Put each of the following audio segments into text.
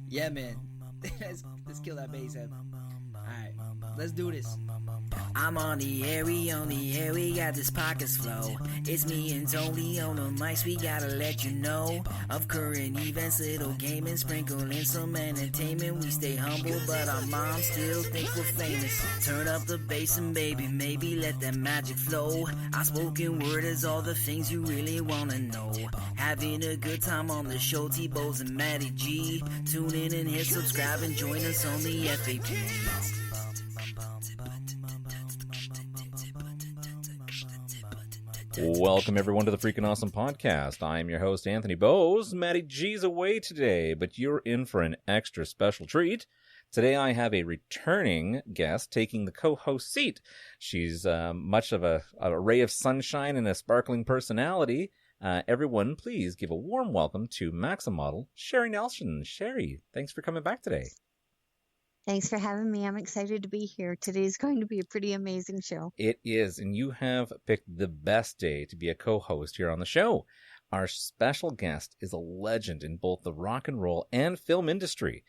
Yeah, man. Let's kill that bass head. Alright, let's do this. I'm on the air, we got this pockets flow. It's me and Tony on the mics, we gotta let you know of current events, little gaming, sprinkle in some entertainment. We stay humble, but our moms still think we're famous. Turn up the bass and baby, maybe let that magic flow. Our spoken word is all the things you really wanna know. Having a good time on the show, T-Bows and Matty G. Tune in and hit subscribe and join us on the FAP. Welcome, everyone, to the Freaking Awesome Podcast. I am your host, Anthony Bowes. Matty G's away today, but you're in for an extra special treat. Today, I have a returning guest taking the co-host seat. She's much of a ray of sunshine and a sparkling personality. Everyone, please give a warm welcome to Maxim model, Sherry Nelson. Sherry, thanks for coming back today. Thanks for having me. I'm excited to be here. Today's going to be a pretty amazing show. It is, and you have picked the best day to be a co-host here on the show. Our special guest is a legend in both the rock and roll and film industry.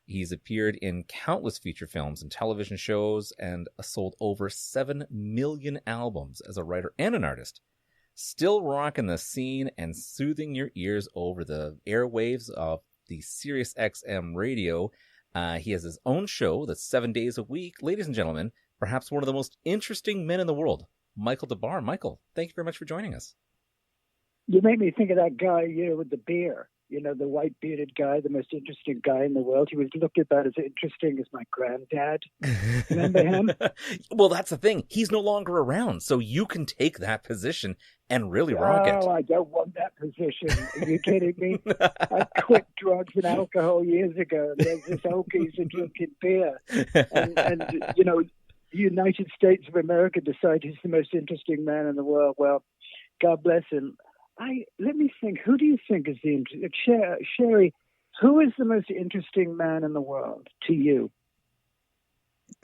He's appeared in countless feature films and television shows and sold over 7 million albums as a writer and an artist. Still rocking the scene and soothing your ears over the airwaves of the Sirius XM radio. He has his own show that's 7 days a week. Ladies and gentlemen, perhaps one of the most interesting men in the world, Michael Des Barres. Michael, thank you very much for joining us. You make me think of that guy, with the beer. The white bearded guy, the most interesting guy in the world. He was looked at about as interesting as my granddad. Remember him? Well, that's the thing. He's no longer around, so you can take that position and really rock it. Oh, I don't want that position. Are you kidding me? I quit drugs and alcohol years ago. There's this old geezer drinking beer. And the United States of America decided he's the most interesting man in the world. Well, God bless him. Let me think. Who do you think is the Sherry? Who is the most interesting man in the world to you?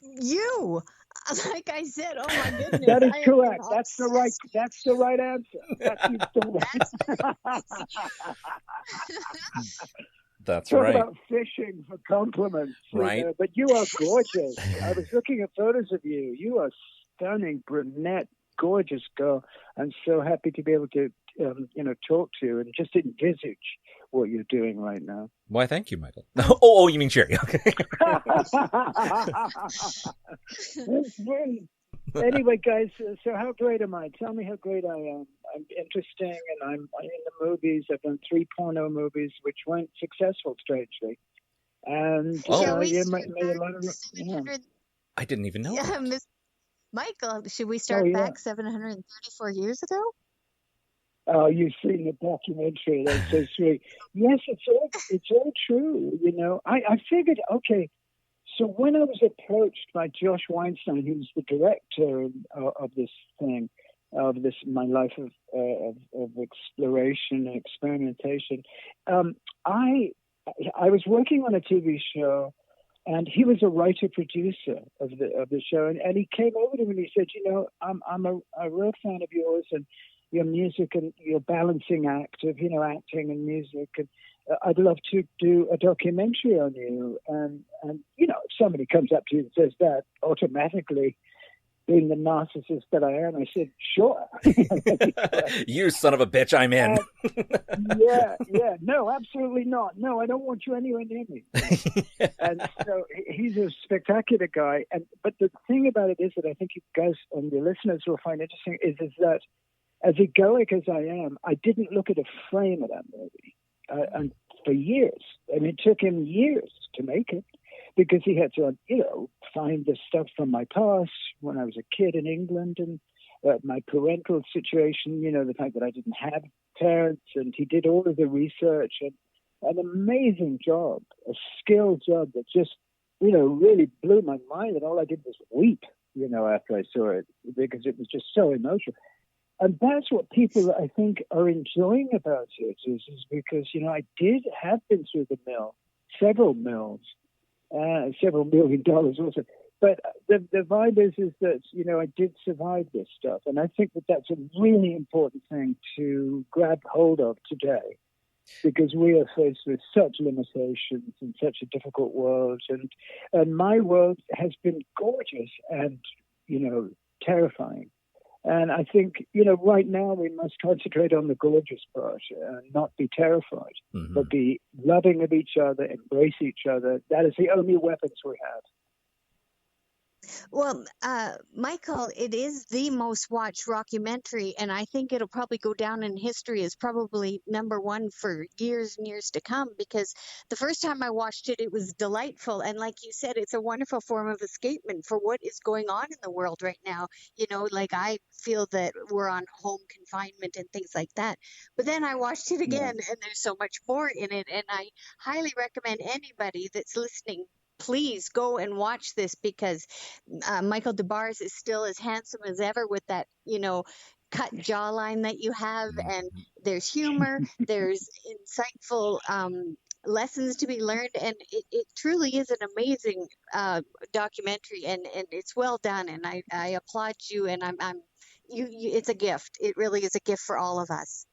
You, like I said. Oh my goodness, that is correct. That's the right answer. That's Talk right. about fishing for compliments, right? But you are gorgeous. I was looking at photos of you. You are stunning, brunette, gorgeous girl. I'm so happy to be able to talk to you and just envisage what you're doing right now. Why, thank you, Michael. Oh, you mean Sherry. Okay. Anyway, guys, so how great am I? Tell me how great I am. I'm interesting, and I'm in the movies. I've done 3 porno movies, which weren't successful, strangely. And I didn't even know. Yeah, Michael, should we start back 734 years ago? Oh, you've seen the documentary. That's so sweet. Yes, it's all true. I figured, okay, so when I was approached by Josh Weinstein, who's the director of this thing, my life of exploration and experimentation, I was working on a TV show, and he was a writer-producer of the show, and he came over to me and he said, I'm a real fan of yours and your music and your balancing act of, acting and music. And I'd love to do a documentary on you. And if somebody comes up to you and says that, automatically, being the narcissist that I am, I said, sure. You son of a bitch, I'm in. Yeah. No, absolutely not. No, I don't want you anywhere near me. And so he's a spectacular guy. But the thing about it is that I think you guys and your listeners will find interesting is that as egoic as I am, I didn't look at a frame of that movie. And for years. I mean, it took him years to make it because he had to, find the stuff from my past when I was a kid in England and my parental situation, the fact that I didn't have parents, and he did all of the research and an amazing job, a skilled job that just, really blew my mind. And all I did was weep, after I saw it because it was just so emotional. And that's what people, I think, are enjoying about it is because, I have been through the mill, several mills, several $1 million also. But the vibe is that, I did survive this stuff. And I think that that's a really important thing to grab hold of today. because we are faced with such limitations in such a difficult world. And my world has been gorgeous and, terrifying. And I think, right now we must concentrate on the gorgeous part and not be terrified, but be loving of each other, embrace each other. That is the only weapons we have. Well, Michael, it is the most watched rockumentary, and I think it'll probably go down in history as probably number one for years and years to come, because the first time I watched it, it was delightful. And like you said, it's a wonderful form of escapement for what is going on in the world right now. Like I feel that we're on home confinement and things like that. But then I watched it again, and there's so much more in it. And I highly recommend anybody that's listening, please go and watch this, because Michael Des Barres is still as handsome as ever with that, cut jawline that you have. And there's humor, there's insightful lessons to be learned. And it truly is an amazing documentary, and it's well done. And I applaud you, and it's a gift. It really is a gift for all of us.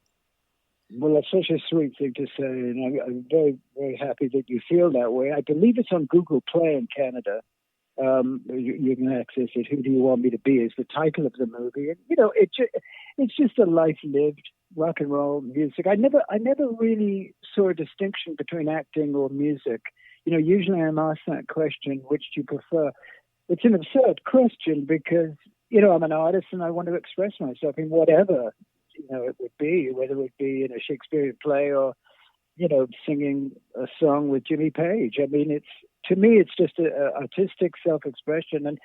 Well, that's such a sweet thing to say, and I'm very, very happy that you feel that way. I believe it's on Google Play in Canada. You can access it. Who Do You Want Me to Be is the title of the movie. And, it's just a life lived, rock and roll music. I never really saw a distinction between acting or music. Usually I'm asked that question, which do you prefer? It's an absurd question because, I'm an artist and I want to express myself in whatever it would be, whether it be in a Shakespearean play or, singing a song with Jimmy Page. I mean, to me, it's just an artistic self-expression. And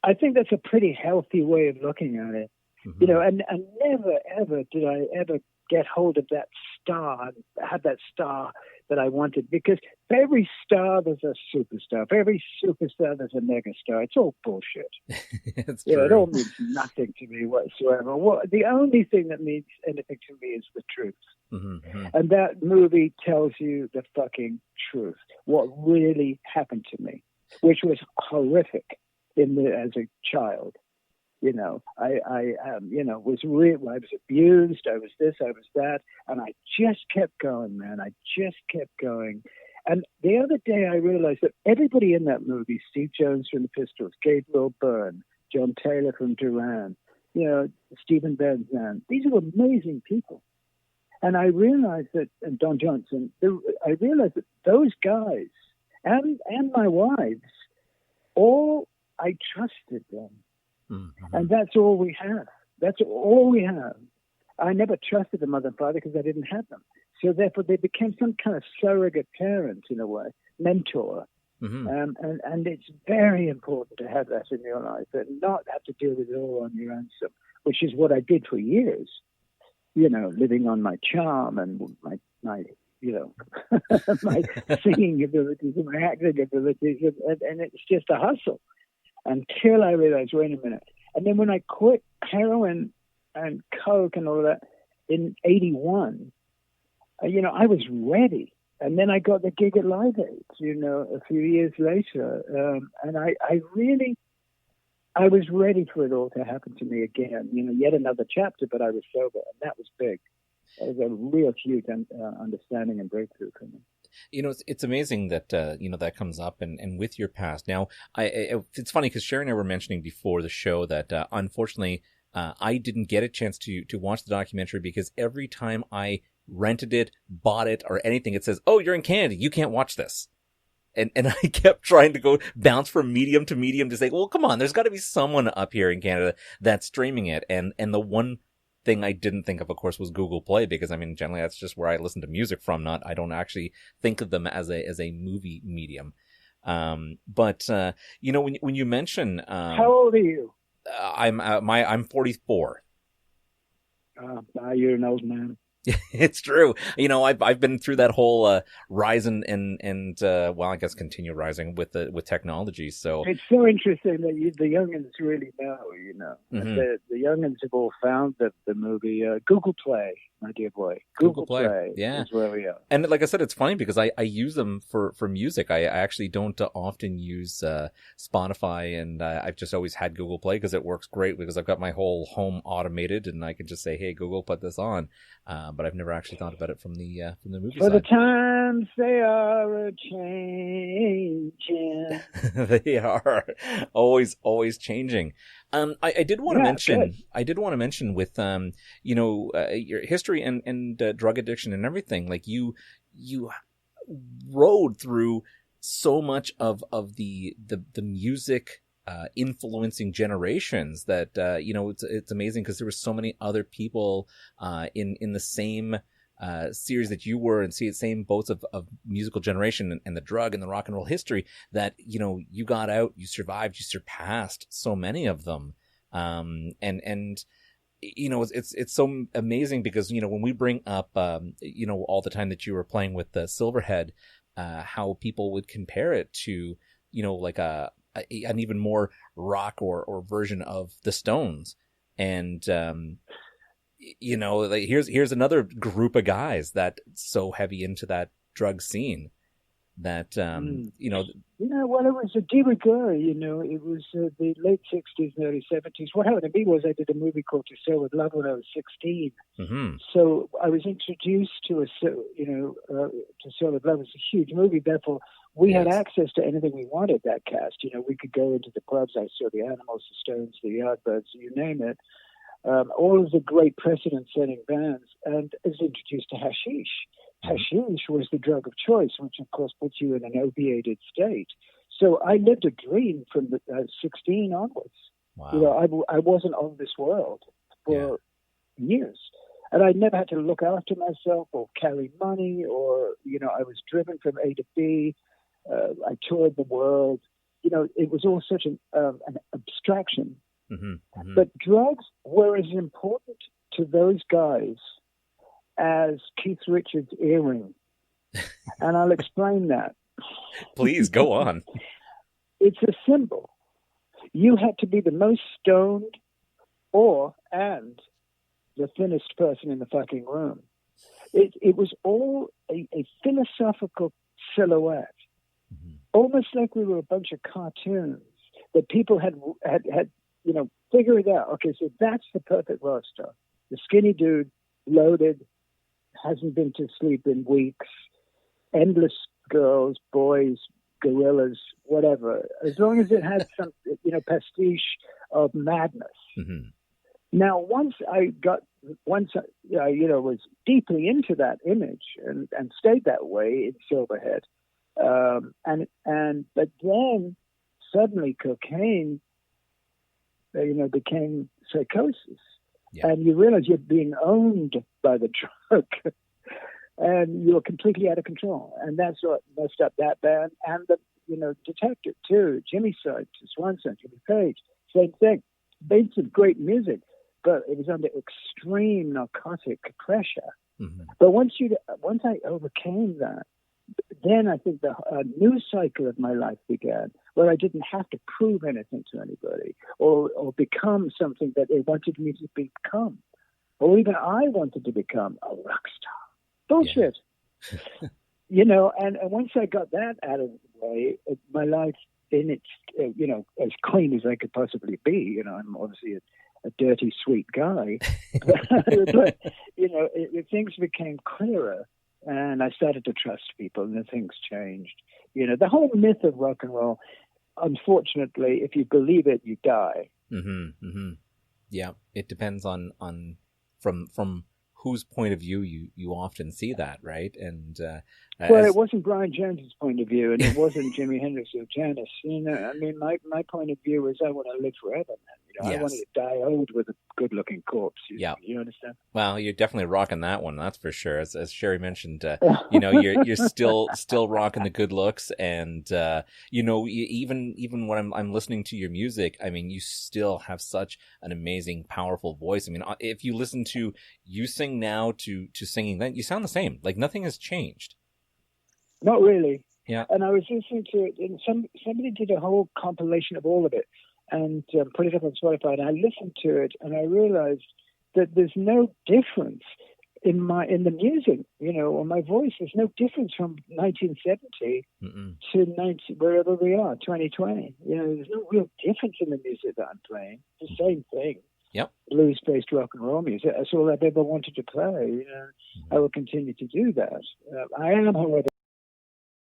I think that's a pretty healthy way of looking at it. And never, ever did I ever get hold of that star, have that star that I wanted, because for every star there's a superstar. For every superstar there's a megastar. It's all bullshit. It's true. It all means nothing to me whatsoever. The only thing that means anything to me is the truth. And that movie tells you the fucking truth, what really happened to me, which was horrific as a child. I was abused, I was this, I was that, and I just kept going, man. I just kept going. And the other day I realized that everybody in that movie, Steve Jones from the Pistols, Gabriel Byrne, John Taylor from Duran, Stephen Van Zandt, these are amazing people. And I realized that, and Don Johnson, I realized that those guys and my wives, I trusted them. And that's all we have. That's all we have. I never trusted the mother and father because I didn't have them. So therefore they became some kind of surrogate parent in a way, mentor. And it's very important to have that in your life and not have to deal with it all on your own, which is what I did for years, living on my charm and my my singing abilities and my acting abilities. And it's just a hustle. Until I realized, wait a minute. And then when I quit heroin and coke and all of that in 81, I was ready. And then I got the gig at Live Aid, a few years later. And I was ready for it all to happen to me again. Yet another chapter, but I was sober. And that was big. It was a real huge understanding and breakthrough for me. It's amazing that, that comes up and with your past. Now, it's funny because Sherry and I were mentioning before the show that, unfortunately, I didn't get a chance to watch the documentary because every time I rented it, bought it, or anything, it says, "Oh, you're in Canada. You can't watch this." And I kept trying to go bounce from medium to medium to say, well, come on, there's got to be someone up here in Canada that's streaming it. And the one thing I didn't think of course, was Google Play, because generally that's just where I listen to music from. I don't actually think of them as a movie medium. But when you mention, how old are you? I'm 44. You're an old man. It's true. I've been through that whole rise and I guess continue rising with technology. So it's so interesting that the youngins really know. The youngins have all found the movie Google Play, my dear boy. Google Play, yeah, is where we are. And like I said, it's funny because I use them for music. I actually don't often use Spotify, and I've just always had Google Play because it works great because I've got my whole home automated, and I can just say, "Hey, Google, put this on." but I've never actually thought about it from the movie For side. the times they are a changing. They are always changing. I did want to mention. Good. I did want to mention with your history and drug addiction and everything. Like you rode through so much of the music influencing generations that it's amazing because there were so many other people in the same series that you were and see the same boats of musical generation and the drug and the rock and roll history that you got out, you survived, you surpassed so many of them, and it's so amazing because when we bring up all the time that you were playing with the Silverhead, how people would compare it to like an even more rock or version of the Stones, and like here's another group of guys that so heavy into that drug scene that well, it was a de rigueur. It was the late 60s and early 70s. What happened to me was I did a movie called To Sail with Love when I was 16. Mm-hmm. So I was introduced to To Sail with Love was a huge movie. Therefore, we had access to anything we wanted. That cast, we could go into the clubs. I saw the Animals, the Stones, the Yardbirds, you name it. All of the great precedent-setting bands, and I was introduced to hashish. Hashish was the drug of choice, which of course puts you in an opiated state. So I lived a dream from 16 onwards. Wow. I wasn't of this world for years, and I never had to look after myself or carry money, or I was driven from A to B. I toured the world. It was all such an abstraction. Mm-hmm, mm-hmm. But drugs were as important to those guys as Keith Richards' earring. And I'll explain that. Please, go on. It's a symbol. You had to be the most stoned and the thinnest person in the fucking room. It was all a philosophical silhouette. Mm-hmm. Almost like we were a bunch of cartoons that people had figure it out. Okay, so that's the perfect rock star. The skinny dude, loaded, hasn't been to sleep in weeks, endless girls, boys, gorillas, whatever. As long as it had some, pastiche of madness. Mm-hmm. Now, once I was deeply into that image and stayed that way in Silverhead, but then suddenly cocaine became psychosis. Yeah. And you realize you're being owned by the drug and you're completely out of control. And that's what messed up that band and the, Detective too, Jimmy Side, Swanson, Jimmy Page, same thing. Made some great music, but it was under extreme narcotic pressure. Mm-hmm. But once I overcame that, then I think a new cycle of my life began, where I didn't have to prove anything to anybody or become something that they wanted me to become, or even I wanted to become a rock star. Bullshit. Yeah. And once I got that out of the way, my life in its, as clean as I could possibly be, I'm obviously a dirty, sweet guy, but things became clearer. And I started to trust people, and then things changed. The whole myth of rock and roll, unfortunately, if you believe it, you die. Mm-hmm, mm-hmm. Yeah, it depends on from whose point of view you often see that, right? And it wasn't Brian Jones's point of view, and it wasn't Jimi Hendrix or Janis. My point of view is I want to live forever, man. Yes. I wanted to die old with a good-looking corpse. You understand? Well, you're definitely rocking that one, that's for sure. As Sherry mentioned, you're still rocking the good looks, and even when I'm listening to your music, I mean, you still have such an amazing, powerful voice. I mean, if you listen to you sing now to singing then, you sound the same. Like nothing has changed. Not really. Yeah. And I was listening to it, and somebody did a whole compilation of all of it and put it up on Spotify. And I listened to it, and I realized that there's no difference in the music, or my voice. There's no difference from 1970 to wherever we are, 2020. There's no real difference in the music that I'm playing. It's the same thing. Yep. Blues-based rock and roll music. That's all I've ever wanted to play. I will continue to do that. I am, however,